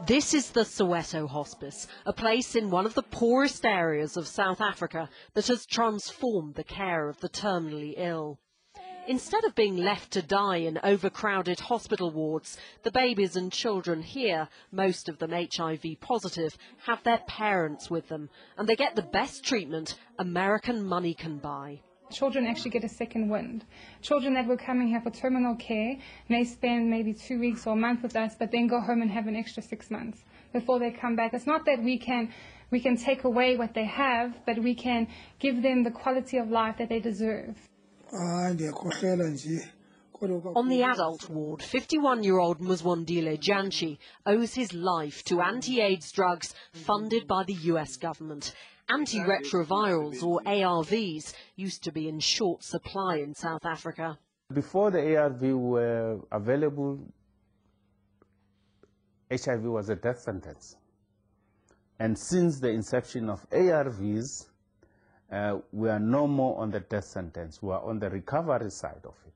This is the Soweto hospice, a place in one of the poorest areas of South Africa that has transformed the care of the terminally ill. Instead of being left to die in overcrowded hospital wards, the babies and children here, most of them HIV positive, have their parents with them, and they get the best treatment American money can buy. Children actually get a second wind. Children that were coming here for terminal care may spend maybe 2 weeks or a month with us, but then go home and have an extra 6 months before they come back. It's not that we can take away what they have, but we can give them the quality of life that they deserve. On the adult ward, 51-year-old Muzwandile Janchi owes his life to anti-AIDS drugs funded by the US government. Antiretrovirals, or ARVs, used to be in short supply in South Africa. Before the ARV were available, HIV was a death sentence. And since the inception of ARVs, we are no more on the death sentence. We are on the recovery side of it.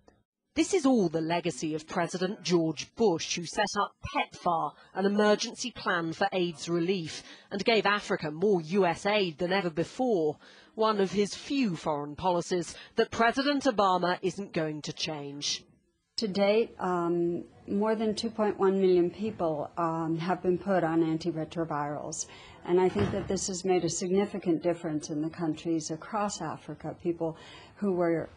This is all the legacy of President George Bush, who set up PEPFAR, an emergency plan for AIDS relief, and gave Africa more US aid than ever before. One of his few foreign policies that President Obama isn't going to change. To date, more than 2.1 million people have been put on antiretrovirals. And I think that this has made a significant difference in the countries across Africa. People who were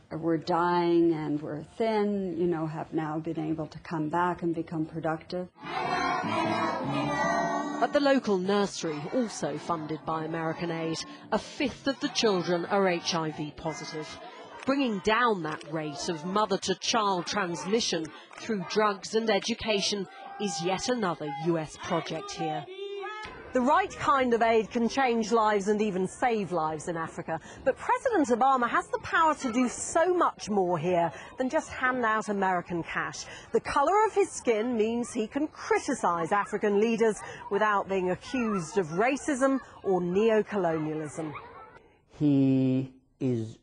dying and were thin, have now been able to come back and become productive. At the local nursery, also funded by American aid, a fifth of the children are HIV positive. Bringing down that rate of mother-to-child transmission through drugs and education is yet another US project here. The right kind of aid can change lives and even save lives in Africa. But President Obama has the power to do so much more here than just hand out American cash. The colour of his skin means he can criticise African leaders without being accused of racism or neo-colonialism. He is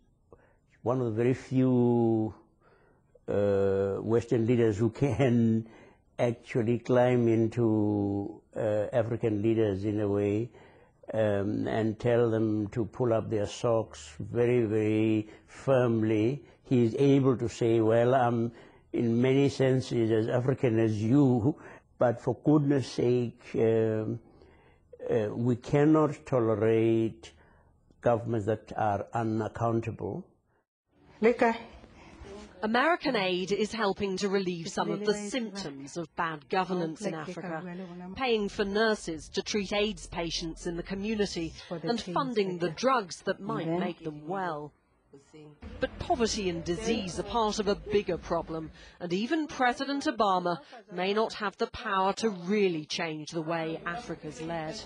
one of the very few Western leaders who can actually climb into African leaders in a way and tell them to pull up their socks very, very firmly. He is able to say, well, I'm in many senses as African as you, but for goodness sake, we cannot tolerate governments that are unaccountable. American aid is helping to relieve some of the symptoms of bad governance in Africa, paying for nurses to treat AIDS patients in the community and funding the drugs that might make them well. But poverty and disease are part of a bigger problem, and even President Obama may not have the power to really change the way Africa's led.